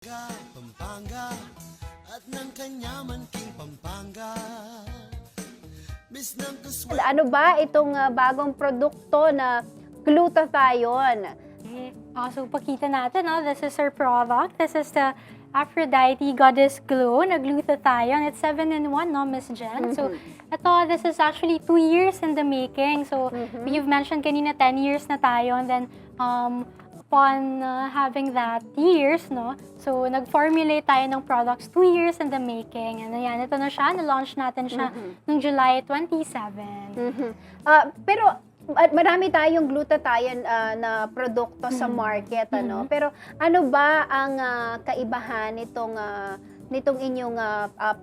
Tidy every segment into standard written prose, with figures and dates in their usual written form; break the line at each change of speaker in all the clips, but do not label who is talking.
Pampanga at ng kanyaman king Pampanga. Miss ng kuswerte.
Ano ba itong bagong produkto na glutathione?
So pakita natin, no? This is our product. This is the Aphrodite Goddess Glow na glutathione. It's 7-in-1, no, Miss Jen? So this is actually 2 years in the making. So you've mentioned kanina 10 years na tayo, and then upon having that years, no, so nag-formulate tayo ng products 2 years in the making. And ayan, ito na siya, na-launch natin siya noong July 27.
Pero marami tayong glutathione na produkto sa market, ano? Pero ano ba ang kaibahan nitong inyong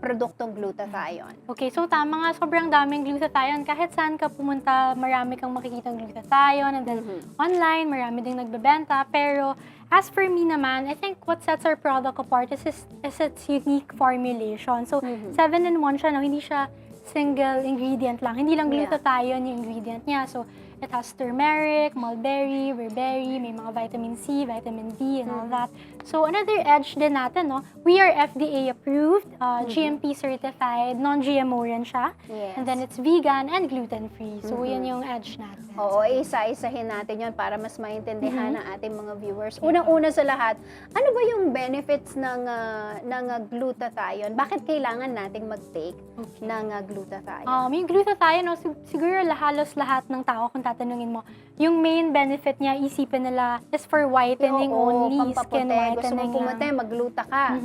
produktong glutathione?
Okay, so tama nga, sobrang daming glutathione. Kahit saan ka pumunta, marami kang makikitang glutathione. And then online, marami ding nagbebenta. Pero as for me naman, I think what sets our product apart is its unique formulation. So 7-in-1 siya, no? Hindi siya single ingredient lang. Hindi lang glutathione yung ingredient niya. So it has turmeric, mulberry, berberry, may mga vitamin C, vitamin D, and all that. So another edge din natin, no? We are FDA approved, GMP certified, non-GMO rin siya.
Yes.
And then it's vegan and gluten-free. So yun yung edge natin.
Oo, isa-isahin natin yon para mas maintindihan ng ating mga viewers. Unang-una sa lahat, ano ba yung benefits ng glutathione? Bakit kailangan nating mag-take ng glutathione?
Yung glutathione, no, siguro halos lahat ng tao, kung tatanungin mo, yung main benefit niya, isipin nila, is for whitening only, skin whitening.
Gusto mo pumuti, magluta ka.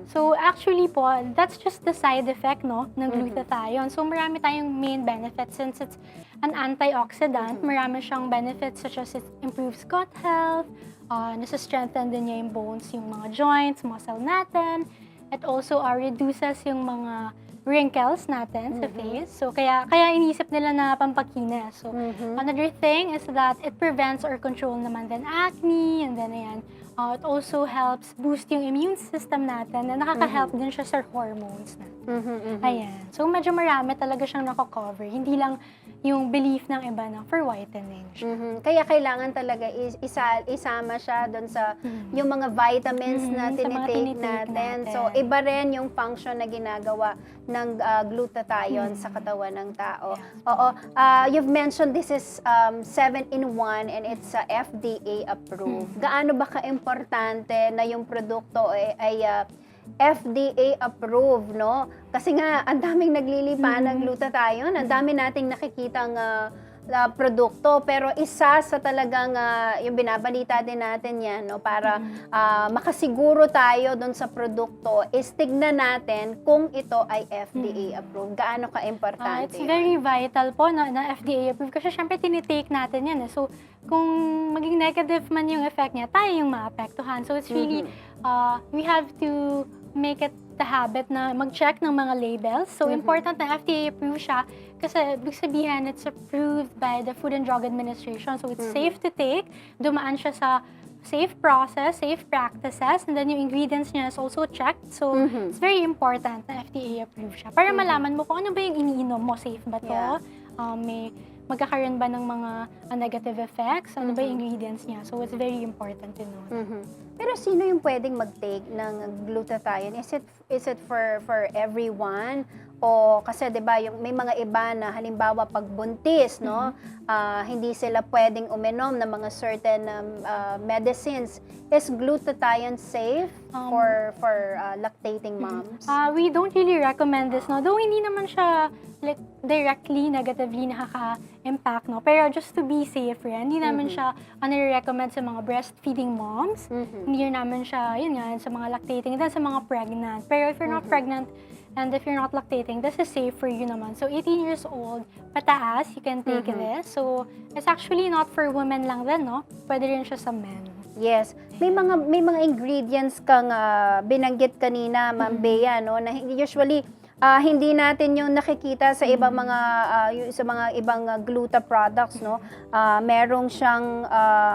So actually po, that's just the side effect, no, ng glutathione. So marami tayong main benefits since it's an antioxidant. Marami siyang benefits such as it improves gut health, nasa-strengthen din niya yung bones, yung mga joints, muscle natin. It also reduces yung mga wrinkles natin sa face. So kaya iniisip nila na pampakinis. So another thing is that it prevents or control naman din acne, and then ayan, it also helps boost yung immune system natin, and nakaka-help din siya sa hormones natin. Ayan. So medyo marami talaga siyang nako-cover. Hindi lang yung belief ng iba na for whitening siya.
Kaya kailangan talaga isama siya doon sa yung mga vitamins na tinitake natin. So iba rin yung function na ginagawa ng glutathione sa katawan ng tao. Oo. You've mentioned this is 7-in-1 and it's FDA approved. Gaano ba ka-importante na yung produkto ay FDA approved, no? Kasi nga, ang daming naglilipa ng glutathione, ang dami nating nakikitang produkto, pero isa sa talagang yung binabalita din natin yan, no, para makasiguro tayo doon sa produkto, is tignan natin kung ito ay FDA approved. Gaano ka-importante
It's very vital po na FDA approved kasi syempre tinitake natin yan. So kung maging negative man yung effect niya, tayo yung maapektuhan. So it's really, we have to make it the habit na mag-check ng mga labels. So important na FDA approved siya kasi ibig sabihin it's approved by the Food and Drug Administration. So it's safe to take. Dumaan siya sa safe process, safe practices, and then yung ingredients niya is also checked. So it's very important na FDA approved siya. Para malaman mo kung ano ba yung iniinom mo, safe ba to? May magkakaroon ba ng mga negative effects? Ano ba yung ingredients niya? So it's very important to know.
Pero sino yung pwedeng mag-take ng glutathione? Is it for everyone? O kasi 'di ba yung may mga iba na halimbawa pag buntis, no, hindi sila pwedeng uminom ng mga certain medicines. Is glutathione safe for lactating moms?
We don't really recommend this, no? Though hindi naman siya like directly negatively nakaka-impact, no? Pero just to be safe rin, hindi naman siya recommend sa mga breastfeeding moms. Hindi naman siya, yun nga, sa mga lactating, then sa mga pregnant. Pero if you're not pregnant, and if you're not lactating, this is safe for you naman. So 18 years old, pataas, you can take this. So it's actually not for women lang din, no? Pwede rin siya sa men.
Yes. May mga ingredients kang binanggit kanina, Ma'am Bea, no, na usually hindi natin yung nakikita sa ibang mga ibang gluta products, no. Merong siyang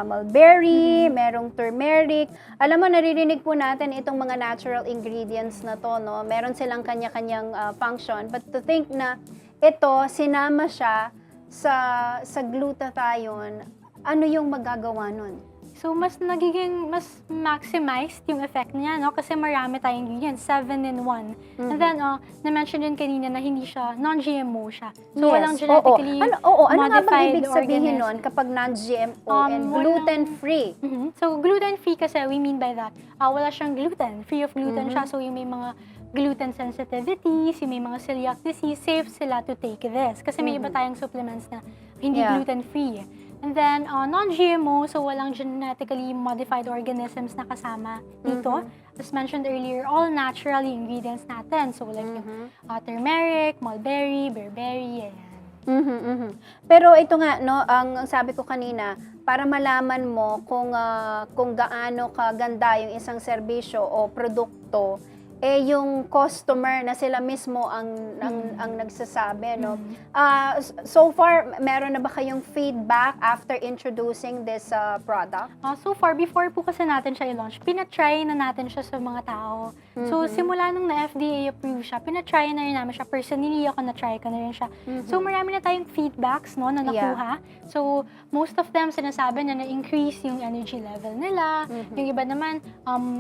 mulberry, merong turmeric. Alam mo, naririnig po natin itong mga natural ingredients na to, no. Meron silang kanya-kanyang function, but to think na ito sinama siya sa glutathione, ano yung magagawa nun?
So, mas maximized yung effect niya, no? Kasi marami tayong ingredients, 7 in 1. And then, na-mention din kanina na hindi siya, non-GMO siya. So, walang genetically
Ano nga bang
modified
ibig sabihin
organism.
nun kapag non-GMO and
Walang-
gluten-free?
So, gluten-free kasi, we mean by that, wala siyang gluten. Free of gluten siya. So, yung may mga gluten sensitivities, yung may mga celiac disease, safe sila to take this. Kasi may iba tayong supplements na hindi gluten-free. And then, non-GMO, so walang genetically modified organisms na kasama dito. As mentioned earlier, all natural yung ingredients natin. So, like yung turmeric, mulberry, bearberry, ayan.
Pero ito nga, no, ang sabi ko kanina, para malaman mo kung gaano kaganda yung isang serbisyo o produkto, yung customer na sila mismo ang nagsasabi, no? So far, meron na ba kayong feedback after introducing this product?
So far, before po kasi natin siya i-launch, pinatry na natin siya sa mga tao. So, simula nung na-FDA approve siya, pinatry na rin namin siya. Personally, ako na-try ko na rin siya. So, marami na tayong feedbacks, no, na nakuha. So, most of them sinasabi na na-increase yung energy level nila. Yung iba naman,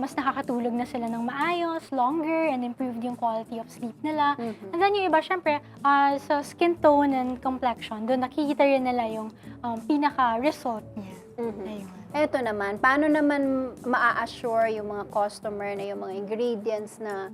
mas nakakatulog na sila ng maayos, longer, and improved yung quality of sleep nila. And then yung iba, syempre, sa skin tone and complexion, doon nakikita rin nila yung pinaka-result niya. Ayun.
Eto naman, paano naman maa-assure yung mga customer na yung mga ingredients na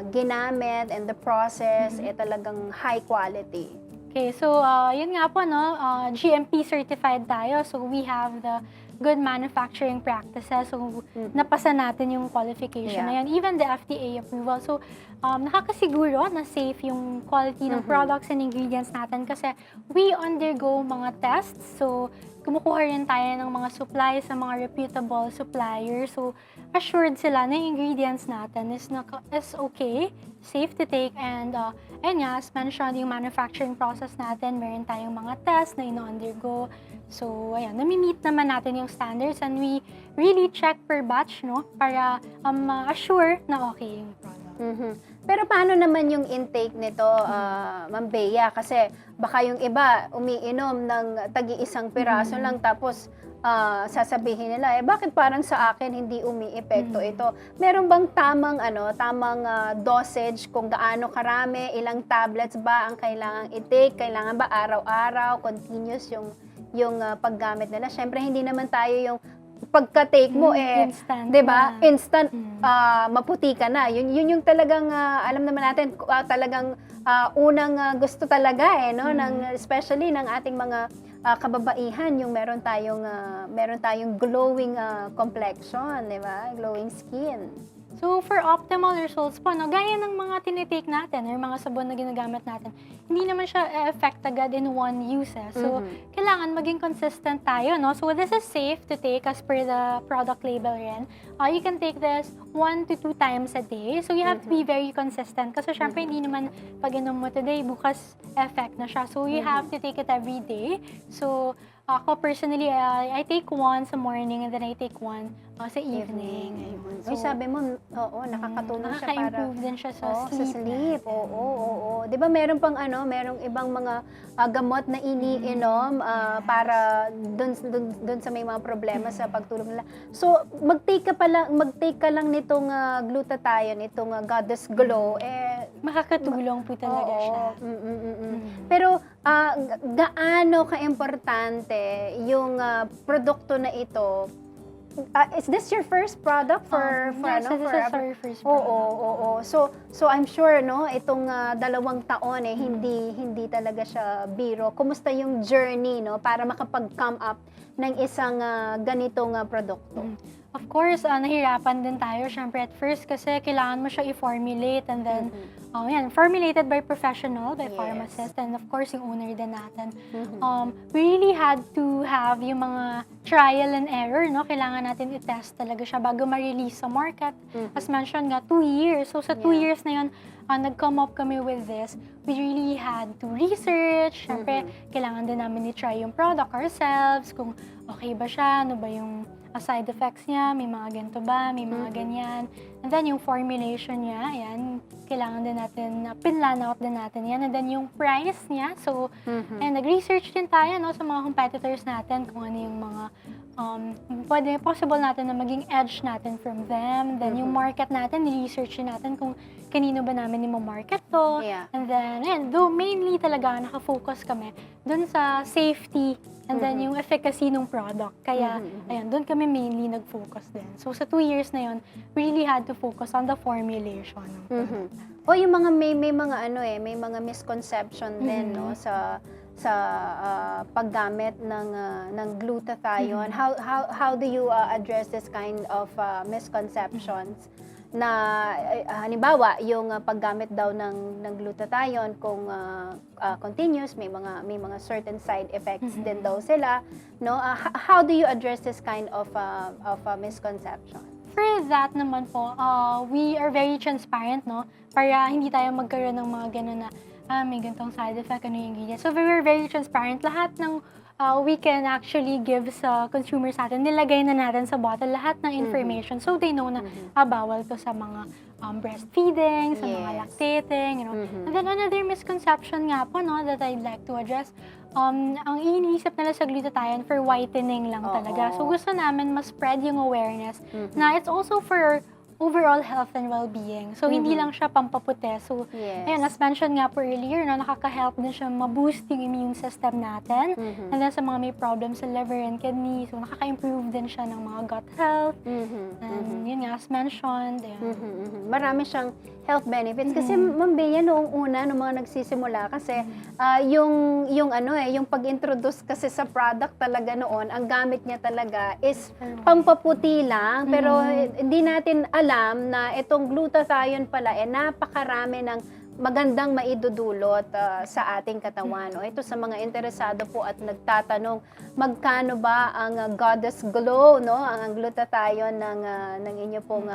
ginamit and the process talagang high quality?
Okay, so yun nga po, no, GMP certified tayo. So we have the good manufacturing practices. So napasa natin yung qualification na yan. Even the FDA approval. So nakakasiguro na safe yung quality ng products and ingredients natin kasi we undergo mga tests. So kumukuha rin tayo ng mga supplies sa mga reputable suppliers. So, assured sila na yung ingredients natin is okay, safe to take, and ayun nga, as mentioned, yung manufacturing process natin, meron tayong mga tests na ino-undergo. So, ayan, nami-meet naman natin yung standards and we really check per batch, no, para assure na okay yung product.
Pero paano naman yung intake nito, Ma'am Bea? Kasi baka yung iba umiinom ng tagi-isang piraso lang tapos sasabihin nila, bakit parang sa akin hindi umiepekto ito? Meron bang tamang dosage kung gaano karami, ilang tablets ba ang kailangang i-take? Kailangan ba araw-araw, continuous yung paggamit nila? Syempre hindi naman tayo yung pagka-take mo
instant
'di ba?
na.
Instant maputi ka na. Yun yung talagang alam naman natin talagang unang gusto talaga no ng especially ng ating mga kababaihan yung meron tayong glowing complexion, 'di ba? Glowing skin.
So, for optimal results po, no, gaya ng mga tinitake natin or mga sabon na ginagamit natin, hindi naman siya effect agad in one use. So, kailangan maging consistent tayo, no? So, this is safe to take as per the product label rin. You can take this 1 to 2 times a day. So, you have to be very consistent. Kasi, syempre, hindi naman pag inom mo today, bukas effect na siya. So, you have to take it every day. So, ako personally, I take one sa morning and then I take one sa evening.
So, sabi mo, nakakatulong siya para
Nakaka-improve din siya sa sleep.
Oo. 'Di ba merong merong ibang mga gamot na iniinom para doon sa may mga problema sa pagtulog nila. So, mag-take ka lang nitong glutathione, itong Goddess Glow
Makakatulong po talaga siya.
Pero gaano ka-importante yung produkto na ito? Is this your first product for
Yes, this is our first product.
Oo. So I'm sure no, itong 2 taon hindi talaga siya biro. Kumusta yung journey no para makapag-come up ng isang ganitong produkto?
Of course, nahirapan din tayo syempre at first kasi kailangan mo siya i-formulate and then formulated by professional, by pharmacist, and of course yung owner din natin. We really had to have yung mga trial and error, no? Kailangan natin i-test talaga siya bago ma-release sa market. As mentioned nga, 2 years. So sa 2 years na yun, nag-come up kami with this. We really had to research. Syempre, kailangan din namin i-try yung product ourselves, kung okay ba siya, ano ba yung side effects niya, may mga ganito ba, may mga ganyan. And then yung formulation niya, ayan, kailangan din natin, pinlan out din natin yan. And then yung price niya, so, and nag-research din tayo, no, sa mga competitors natin kung ano yung mga possible natin na maging edge natin from them. Then yung market natin, ni-research din natin kung kanino ba namin i-market to.
Yeah.
And then, ayan, though mainly talaga nakafocus kami dun sa safety and then yung efficacy ng product. Kaya, ayan, dun kami mainly nag-focus din. So, sa 2 years na yun, we really had to focus on the formulation.
O yung mga may mga may mga misconception din no sa paggamit ng glutathione. How do you address this kind of misconceptions? Na halimbawa yung paggamit daw ng glutathione kung continuous may mga certain side effects din daw sila, no? How do you address this kind of misconception?
For that naman po, we are very transparent, no? Para hindi tayo magkaroon ng mga gano'n na may ganitong side effect, ano yung ingredients. So we're very transparent. Lahat ng we can actually give sa consumers natin, nilagay na natin sa bottle lahat ng information so they know na bawal to sa mga breastfeeding, sa mga lactating, you know. And then another misconception nga po, no, that I'd like to address, ang iniisip nila sa glutathione for whitening lang talaga. So gusto namin ma-spread yung awareness na it's also for overall health and well-being. So, hindi lang siya pampaputi. So, ayan, as mentioned nga po earlier, no, nakaka-help din siya ma-boost yung immune system natin. And then, sa mga may problems sa liver and kidney, so, nakaka-improve din siya ng mga gut health. And yun nga, as mentioned,
Marami siyang health benefits. Kasi, Ma'am Bea, noong una, noong mga nagsisimula, kasi yung pag-introduce kasi sa product talaga noon, ang gamit niya talaga is pampaputi lang. Pero, hindi natin alam na itong glutathione pala napakarami ng magandang maidudulot sa ating katawan. O ito sa mga interesado po at nagtatanong magkano ba ang Goddess Glow, no? Ang glutathione ng inyo pong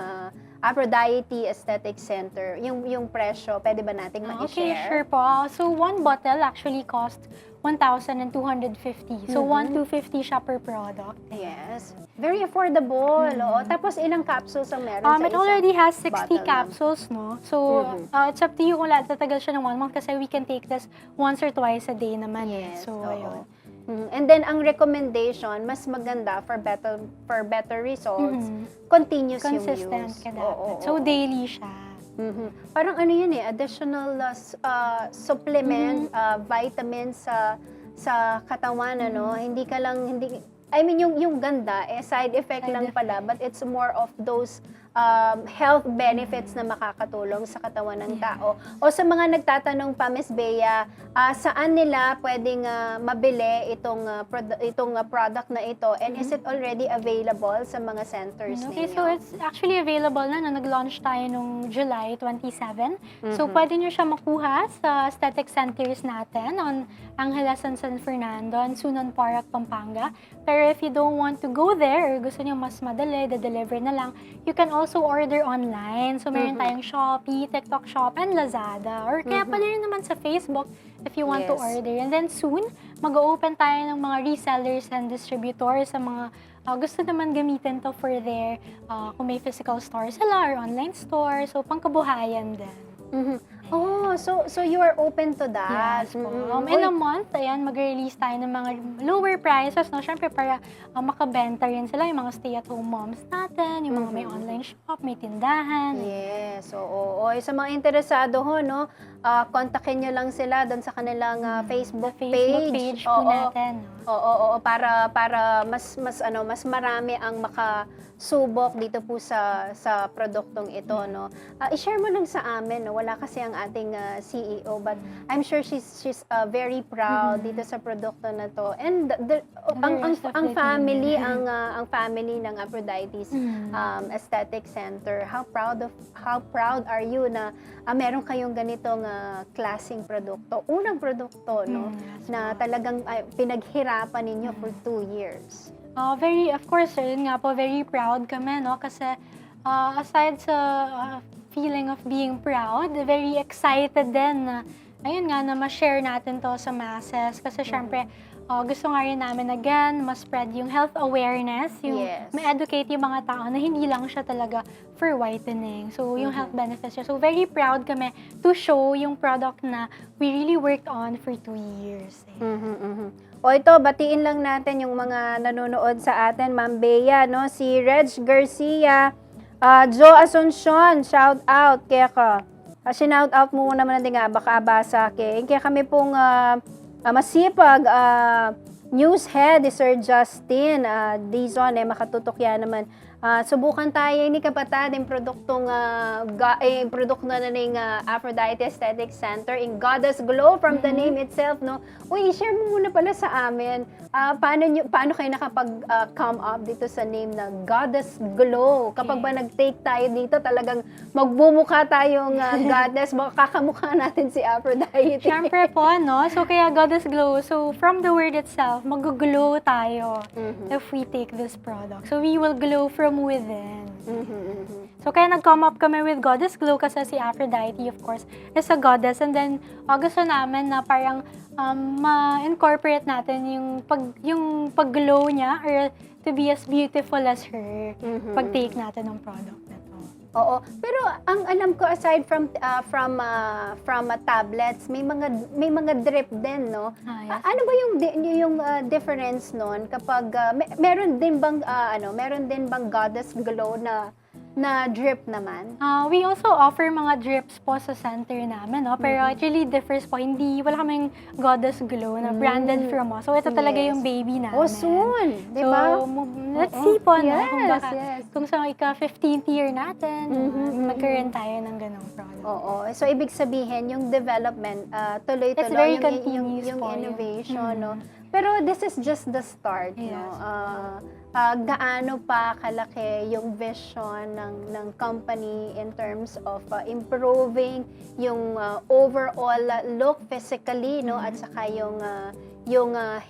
Aphrodite Aesthetic Center. Yung presyo, pwede ba nating ma-share?
Okay, sure po. So, one bottle actually cost 1,250. So, 1,250 siya per product.
Yes. Very affordable. Oo. Tapos, ilang capsules ang meron sa
It already has 60
bottle,
capsules, no? So, it's up to you kung tatagal siya ng 1 month kasi we can take this once or twice a day naman.
Yes.
So,
oo.
ayun.
And then, ang recommendation, mas maganda for better results, continuous
Consistent
yung use.
ka dapat. So, daily siya.
Parang ano yun additional supplement, vitamins sa katawan, ano? I mean, yung ganda, side effect lang pala, but it's more of those health benefits na makakatulong sa katawan ng tao. O sa mga nagtatanong pa, Miss Bea, saan nila pwedeng mabili itong product na ito? And is it already available sa mga centers
Okay,
ninyo?
so it's actually available na. Nag-launch tayo nung July 27. So, pwede nyo siya makuha sa aesthetic centers natin on Angeles and San Fernando and Sunan Park, Pampanga. Pero if you don't want to go there or gusto nyo mas madali, deliver na lang, you can also order online. So, meron tayong Shopee, TikTok Shop, and Lazada. Or kaya pala rin naman sa Facebook if you want to order. And then soon, mag-open tayo ng mga resellers and distributors sa mga gusto naman gamitin to for their kung may physical store sila or online store. So, pangkabuhayan din.
Oh, so you are open to that?
Yes po. In a month, ayan, mag-release tayo ng mga lower prices, no? Siyempre, para makabenta rin sila, yung mga stay-at-home moms natin, yung mga may online shop, may tindahan.
Yes, oo. Sa mga interesado ho, no, kontakin nyo lang sila doon sa kanilang Facebook page.
po natin.
Oo, para mas marami ang makasubok dito po sa produktong ito, no. I-share mo lang sa amin, no. Wala kasi ang ating CEO, but I'm sure she's very proud dito sa produkto na to. And ang family ng Aphrodite's Aesthetic Center, how proud are you na meron kayong ganitong klaseng produkto, unang produkto, no, na talagang pinaghirapan ninyo for 2 years.
Of course, yun nga po, very proud kami, no, kasi aside sa feeling of being proud, very excited din na, ayun nga, na ma-share natin to sa masses. Kasi syempre, gusto nga rin namin again, mas spread yung health awareness, yung
Yes.
ma-educate yung mga tao na hindi lang siya talaga for whitening. So, yung health benefits siya. So, very proud kami to show yung product na we really worked on for 2 years.
O ito, batiin lang natin yung mga nanonood sa atin, Ma'am Bea, no? Si Reg Garcia, Joe Asuncion, shout out, kaya ka. Shout out mo naman natin nga, baka abasa kay. Kaya kami pong masipag news head, Sir Justin Dizon, makatutok yan naman. Subukan tayo ni kapatid yung produktong produkto na ng Aphrodite Aesthetic Center in Goddess Glow from the name itself, no? Uy, i-share mo muna pala sa amin. Paano kayo nakapag-come up dito sa name na Goddess Glow? Kapag ba nag-take tayo dito, talagang magbumukha tayong goddess, makakamukha natin si Aphrodite.
Siyempre po, no? So, kaya Goddess Glow. So, from the word itself, mag-glow tayo if we take this product. So, we will glow from within. So, kaya nag-come up kami with Goddess Glow kasi si Aphrodite, of course, is a goddess. And then, gusto namin na parang ma-incorporate natin yung pag-glow niya or to be as beautiful as her pag-take natin ng product na to.
Oo. Pero ang alam ko, aside from tablets, may mga drip din, no?
Yes.
Ano ba yung difference noon kapag meron din bang Goddess Glow na drip naman?
We also offer mga drips po sa center namin, no? Pero it really differs po. Wala kaming Goddess Glow na branded from us. So, ito talaga yung baby namin.
Oh, soon! Di ba?
So, let's see po, no?
Yes,
Kung sa ika-15th year natin, magkaroon tayo ng ganong product.
Oo. So, ibig sabihin, yung development,
It's
tuloy-tuloy
very
yung
continuous po yun.
innovation, no? Pero this is just the start,
Yes.
no? Gaano pa kalaki yung vision ng company in terms of improving yung overall look physically, no? At saka yung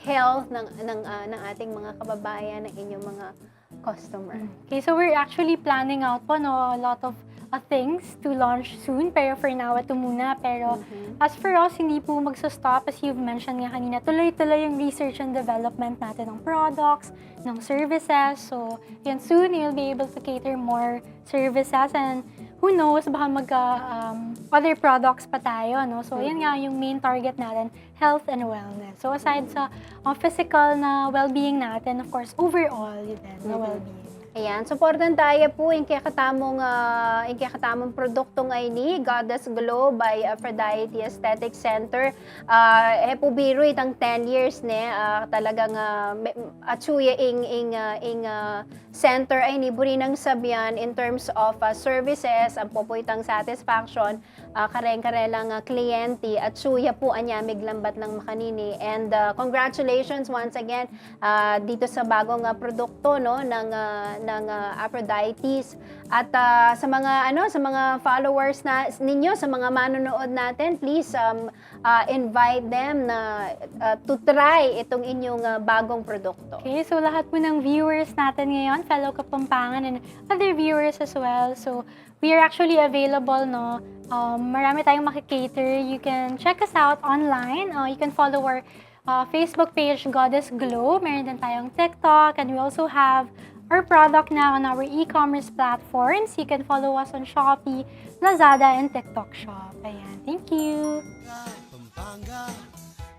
health ng ating mga kababayan, ng inyong mga customer.
Okay, so we're actually planning out po, no, a lot of things to launch soon. Pero for now, ito muna. Pero as for us, hindi po magsa-stop. As you've mentioned nga kanina, tuloy-tuloy yung research and development natin ng products, ng services. So, yan, soon you'll be able to cater more services and who knows, baka other products pa tayo, no? So, yan nga yung main target natin, health and wellness. So, aside sa physical na well-being natin, of course, overall, yun din, na well-being.
Ayan, supportan tayo po yung kakatamong produkto ngayon ni Goddess Glow by Aphrodite Aesthetic Center. Po biro itang 10 years talagang atsuya ing center ay ni buri ng sabyan in terms of services, ang popoitang satisfaction, karen-karelang kliyente at suya po anyamig lambat ng makanini. And congratulations once again dito sa bagong produkto, no, ng Aphrodite's. At sa mga followers ninyo, sa mga manonood natin, please invite them to try itong inyong bagong produkto.
Okay, so lahat po ng viewers natin ngayon, fellow Kapampangan and other viewers as well. So, we are actually available, no? Marami tayong makikater. You can check us out online. You can follow our Facebook page, Goddess Glow. Meron din tayong TikTok. And we also have our product now on our e-commerce platforms. You can follow us on Shopee, Lazada, and TikTok Shop. Ayan, thank you!
Pampanga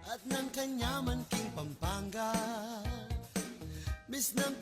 at ng kanyaman king Pampanga. Miss ng